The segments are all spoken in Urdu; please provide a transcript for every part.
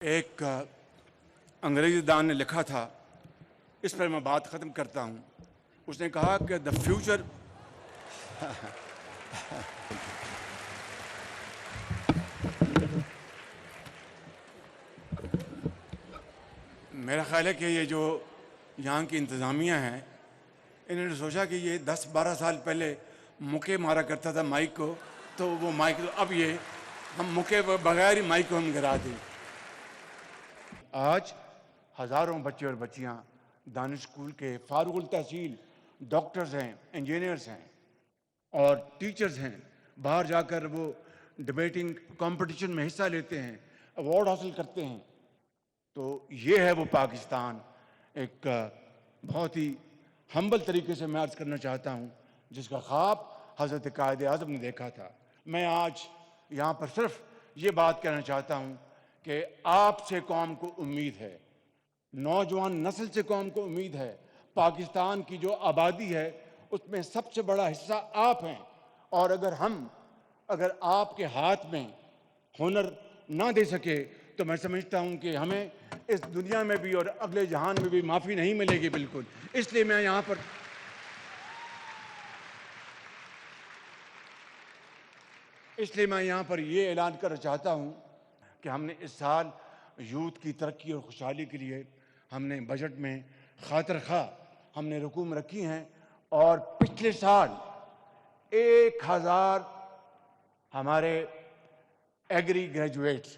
ایک انگریزی دان نے لکھا تھا، اس پر میں بات ختم کرتا ہوں۔ اس نے کہا کہ دا فیوچر میرا خیال ہے کہ یہ جو یہاں کی انتظامیہ ہیں، انہوں نے سوچا کہ یہ 10-12 سال پہلے مکے مارا کرتا تھا مائک کو، تو وہ مائک اب یہ ہم مکے بغیر ہی مائک کو ہم گرا دیں۔ آج ہزاروں بچے اور بچیاں دانش اسکول کے فارغ التحصیل ڈاکٹرز ہیں، انجینئرز ہیں اور ٹیچرز ہیں، باہر جا کر وہ ڈبیٹنگ کمپٹیشن میں حصہ لیتے ہیں، ایوارڈ حاصل کرتے ہیں۔ تو یہ ہے وہ پاکستان، ایک بہت ہی ہمبل طریقے سے میں عرض کرنا چاہتا ہوں، جس کا خواب حضرت قائد اعظم نے دیکھا تھا۔ میں آج یہاں پر صرف یہ بات کہنا چاہتا ہوں کہ آپ سے قوم کو امید ہے، نوجوان نسل سے قوم کو امید ہے۔ پاکستان کی جو آبادی ہے اس میں سب سے بڑا حصہ آپ ہیں، اور اگر آپ کے ہاتھ میں ہنر نہ دے سکے تو میں سمجھتا ہوں کہ ہمیں اس دنیا میں بھی اور اگلے جہان میں بھی معافی نہیں ملے گی بالکل۔ اس لیے میں یہاں پر یہ اعلان کرنا چاہتا ہوں کہ ہم نے اس سال یوتھ کی ترقی اور خوشحالی کے لیے ہم نے بجٹ میں خاطر خواہ ہم نے رقوم رکھی ہیں، اور پچھلے سال 1000 ہمارے ایگری گریجویٹس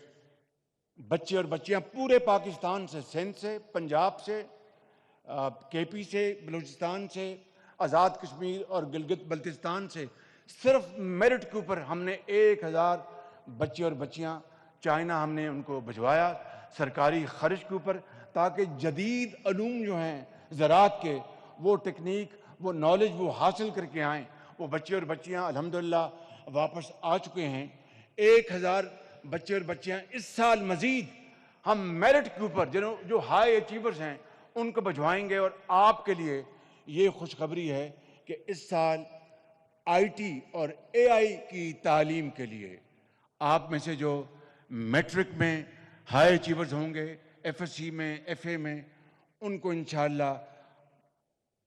بچے اور بچیاں پورے پاکستان سے، سندھ سے، پنجاب سے، کے پی سے، بلوچستان سے، آزاد کشمیر اور گلگت بلتستان سے، صرف میرٹ کے اوپر ہم نے 1000 بچے اور بچیاں چائنا ہم نے ان کو بھجوایا سرکاری خرچ کے اوپر، تاکہ جدید علوم جو ہیں زراعت کے، وہ ٹیکنیک، وہ نالج وہ حاصل کر کے آئیں۔ وہ بچے اور بچیاں الحمدللہ واپس آ چکے ہیں۔ 1000 بچے اور بچیاں اس سال مزید ہم میرٹ کے اوپر جو ہائی اچیورز ہیں ان کو بھجوائیں گے۔ اور آپ کے لیے یہ خوشخبری ہے کہ اس سال آئی ٹی اور اے آئی کی تعلیم کے لیے آپ میں سے جو میٹرک میں ہائی اچیورز ہوں گے، ایف ایس سی میں، ایف اے میں، ان کو انشاءاللہ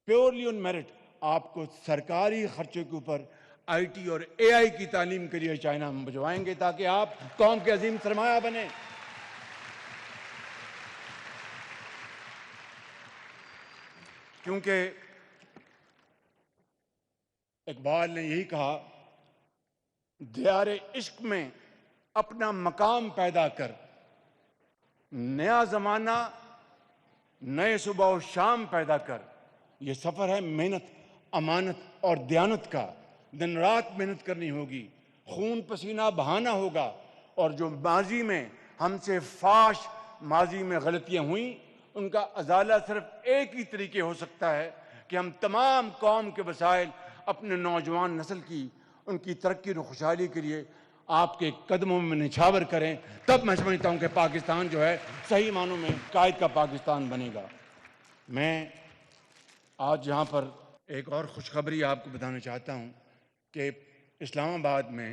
پیورلی آن میرٹ آپ کو سرکاری خرچے کے اوپر آئی ٹی اور اے آئی کی تعلیم کے لیے چائنا ہم بھجوائیں گے، تاکہ آپ قوم کے عظیم سرمایہ بنیں۔ کیونکہ اقبال نے یہی کہا، دیار عشق میں اپنا مقام پیدا کر، نیا زمانہ نئے صبح و شام پیدا کر۔ یہ سفر ہے محنت، امانت اور دیانت کا، دن رات محنت کرنی ہوگی، خون پسینہ بہانا ہوگا، اور جو ماضی میں ہم سے فاش ماضی میں غلطیاں ہوئیں ان کا ازالہ صرف ایک ہی طریقے ہو سکتا ہے کہ ہم تمام قوم کے وسائل اپنے نوجوان نسل کی، ان کی ترقی اور خوشحالی کے لیے آپ کے قدموں میں نچھاور کریں۔ تب میں سمجھتا ہوں کہ پاکستان جو ہے صحیح معنوں میں قائد کا پاکستان بنے گا۔ میں آج یہاں پر ایک اور خوشخبری آپ کو بتانا چاہتا ہوں کہ اسلام آباد میں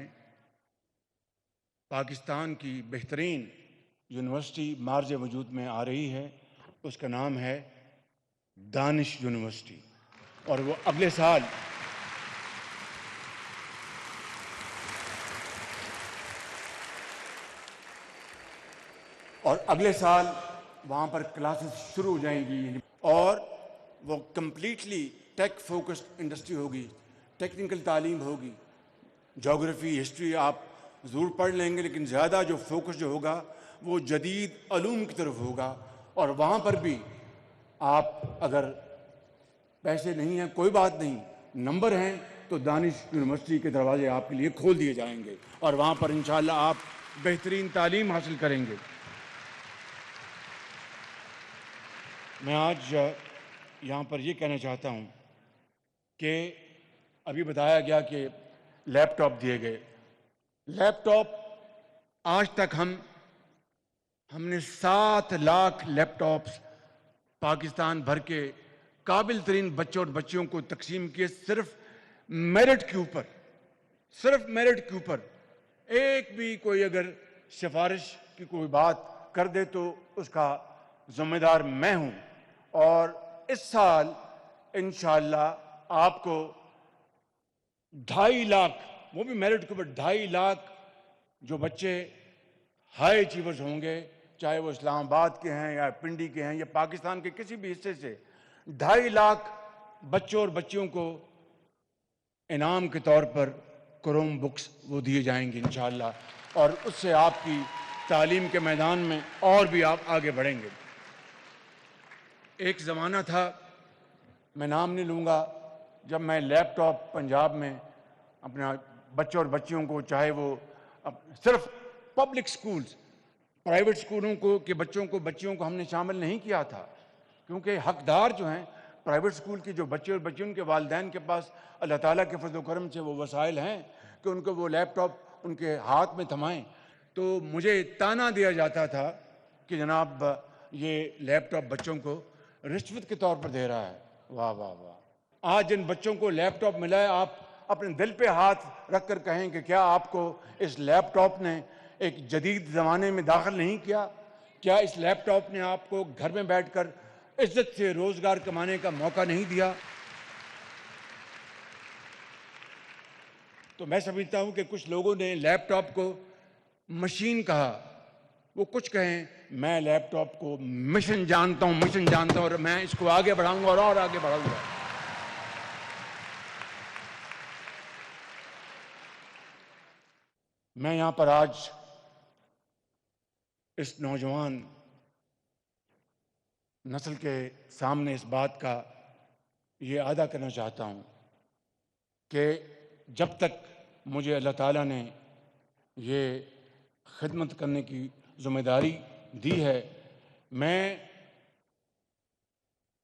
پاکستان کی بہترین یونیورسٹی مارج وجود میں آ رہی ہے، اس کا نام ہے دانش یونیورسٹی، اور وہ اگلے سال وہاں پر کلاسز شروع ہو جائیں گی، اور وہ کمپلیٹلی ٹیک فوکسڈ انڈسٹری ہوگی، ٹیکنیکل تعلیم ہوگی۔ جغرافی، ہسٹری آپ ضرور پڑھ لیں گے، لیکن زیادہ جو فوکس جو ہوگا وہ جدید علوم کی طرف ہوگا۔ اور وہاں پر بھی آپ اگر پیسے نہیں ہیں کوئی بات نہیں، نمبر ہیں تو دانش یونیورسٹی کے دروازے آپ کے لیے کھول دیے جائیں گے، اور وہاں پر انشاءاللہ آپ بہترین تعلیم حاصل کریں گے۔ میں آج یہاں پر یہ کہنا چاہتا ہوں کہ ابھی بتایا گیا کہ لیپ ٹاپ دیے گئے۔ لیپ ٹاپ آج تک ہم نے 7 لاکھ لیپ ٹاپس پاکستان بھر کے قابل ترین بچوں اور بچیوں کو تقسیم کیے، صرف میرٹ کے اوپر، صرف میرٹ کے اوپر۔ ایک بھی کوئی اگر سفارش کی کوئی بات کر دے تو اس کا ذمہ دار میں ہوں. اور اس سال انشاءاللہ آپ کو 2.5 لاکھ، وہ بھی میرٹ کے اوپر 2.5 لاکھ جو بچے ہائی اچیورز ہوں گے، چاہے وہ اسلام آباد کے ہیں یا پنڈی کے ہیں یا پاکستان کے کسی بھی حصے سے، 2.5 لاکھ بچوں اور بچیوں کو انعام کے طور پر کروم بکس وہ دیے جائیں گے انشاءاللہ، اور اس سے آپ کی تعلیم کے میدان میں اور بھی آپ آگے بڑھیں گے. ایک زمانہ تھا، میں نام نہیں لوں گا، جب میں لیپ ٹاپ پنجاب میں اپنا بچوں اور بچیوں کو، چاہے وہ صرف پبلک سکولز، پرائیویٹ سکولوں کو کہ بچوں کو بچیوں کو ہم نے شامل نہیں کیا تھا، کیونکہ حقدار جو ہیں پرائیویٹ سکول کی جو بچے اور بچیوں ان کے والدین کے پاس اللہ تعالیٰ کے فضل و کرم سے وہ وسائل ہیں کہ ان کو وہ لیپ ٹاپ ان کے ہاتھ میں تھمائیں. تو مجھے تانا دیا جاتا تھا کہ جناب یہ لیپ ٹاپ بچوں کو رشوت کے طور پر دے رہا ہے. واہ واہ واہ! آج جن بچوں کو لیپ ٹاپ ملا ہے، آپ اپنے دل پہ ہاتھ رکھ کر کہیں کہ کیا آپ کو اس لیپ ٹاپ نے ایک جدید زمانے میں داخل نہیں کیا؟ کیا اس لیپ ٹاپ نے آپ کو گھر میں بیٹھ کر عزت سے روزگار کمانے کا موقع نہیں دیا؟ تو میں سمجھتا ہوں کہ کچھ لوگوں نے لیپ ٹاپ کو مشین کہا. وہ کچھ کہیں، میں لیپ ٹاپ کو مشن جانتا ہوں اور میں اس کو آگے بڑھاؤں گا اور آگے بڑھاؤں گا. میں یہاں پر آج اس نوجوان نسل کے سامنے اس بات کا یہ ادا کرنا چاہتا ہوں کہ جب تک مجھے اللہ تعالیٰ نے یہ خدمت کرنے کی ذمہ داری دی ہے، میں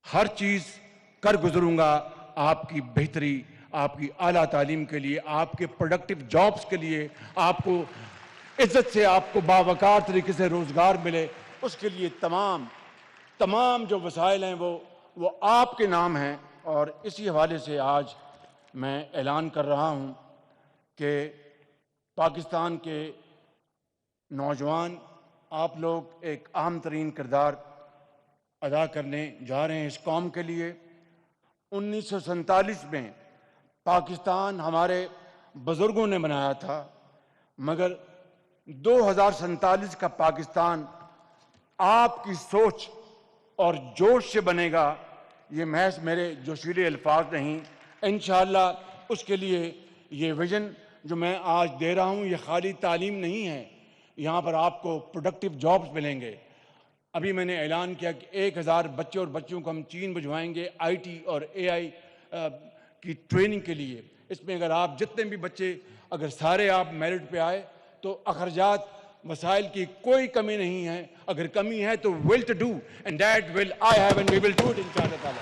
ہر چیز کر گزروں گا آپ کی بہتری، آپ کی اعلیٰ تعلیم کے لیے، آپ کے پروڈکٹیو جابز کے لیے، آپ کو عزت سے، آپ کو باوقار طریقے سے روزگار ملے. اس کے لیے تمام جو وسائل ہیں وہ آپ کے نام ہیں. اور اسی حوالے سے آج میں اعلان کر رہا ہوں کہ پاکستان کے نوجوان، آپ لوگ ایک اہم ترین کردار ادا کرنے جا رہے ہیں اس قوم کے لیے. 1947 میں پاکستان ہمارے بزرگوں نے بنایا تھا، مگر 2047 کا پاکستان آپ کی سوچ اور جوش سے بنے گا. یہ محض میرے جوشیلے الفاظ نہیں، انشاءاللہ اس کے لیے یہ ویژن جو میں آج دے رہا ہوں یہ خالی تعلیم نہیں ہے. یہاں پر آپ کو پروڈکٹیو جابز ملیں گے. ابھی میں نے اعلان کیا کہ 1000 بچے اور بچیوں کو ہم چین بھجوائیں گے آئی ٹی اور اے آئی کی ٹریننگ کے لیے. اس میں اگر آپ جتنے بھی بچے، اگر سارے آپ میرٹ پہ آئے تو اخراجات وسائل کی کوئی کمی نہیں ہے. اگر کمی ہے تو will to do and that will I have and we will do it انشاءاللہ تعالی.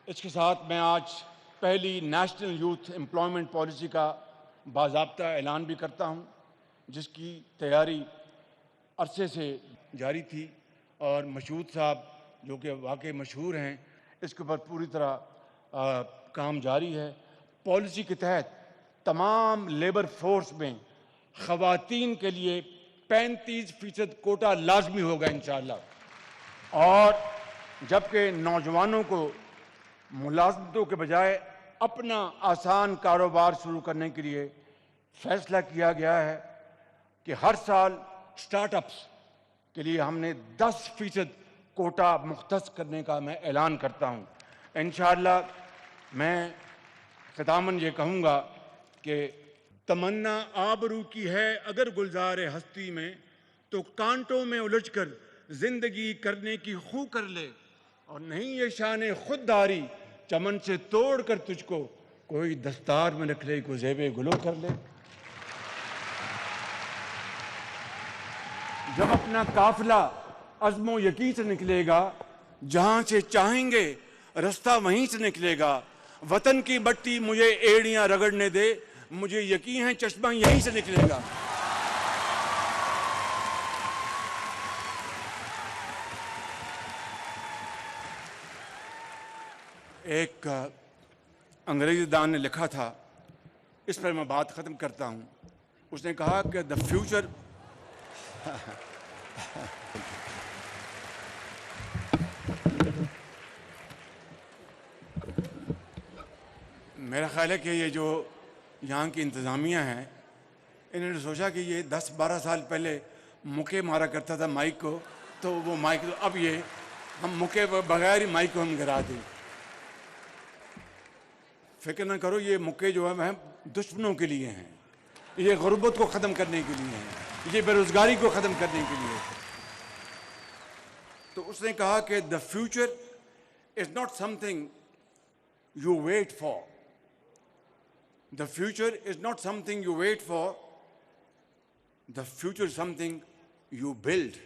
اس کے ساتھ میں آج پہلی نیشنل یوتھ امپلائمنٹ پالیسی کا باضابطہ اعلان بھی کرتا ہوں، جس کی تیاری عرصے سے جاری تھی، اور مشہود صاحب جو کہ واقعی مشہور ہیں، اس کے اوپر پوری طرح کام جاری ہے. پالیسی کے تحت تمام لیبر فورس میں خواتین کے لیے 35% کوٹا لازمی ہوگا انشاءاللہ. اور جبکہ نوجوانوں کو ملازمتوں کے بجائے اپنا آسان کاروبار شروع کرنے کے لیے فیصلہ کیا گیا ہے کہ ہر سال سٹارٹ اپس کے لیے ہم نے 10% کوٹا مختص کرنے کا میں اعلان کرتا ہوں. انشاءاللہ میں ختاماً یہ کہوں گا کہ تمنا آبرو کی ہے اگر گلزار ہستی میں، تو کانٹوں میں الجھ کر زندگی کرنے کی خو کر لے. اور نہیں یہ شان خودداری چمن سے توڑ کر تجھ کو کوئی دستار میں رکھ لے، کوئی زیب گلو کر لے. جب اپنا قافلہ عزم و یقین سے نکلے گا، جہاں سے چاہیں گے رستہ وہیں سے نکلے گا. وطن کی مٹی مجھے ایڑیاں رگڑنے دے، مجھے یقین ہے چشمہ یہیں سے نکلے گا. ایک انگریزی دان نے لکھا تھا، اس پر میں بات ختم کرتا ہوں. اس نے کہا کہ دا فیوچر میرا خیال ہے کہ یہ جو یہاں کی انتظامیہ ہیں، انہوں نے سوچا کہ یہ 10-12 سال پہلے مکے مارا کرتا تھا مائک کو، تو وہ مائک اب یہ ہم مکے بغیر ہی مائک کو ہم گرا دیں. فکر نہ کرو، یہ مکے جو ہیں دشمنوں کے لیے ہیں، یہ غربت کو ختم کرنے کے لیے ہیں، یہ بے روزگاری کو ختم کرنے کے لیے. تو اس نے کہا کہ the future is not something you wait for. The future is not something you wait for. The future is something you build.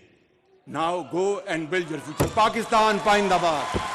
Now go and build your future. Pakistan, Paindabad.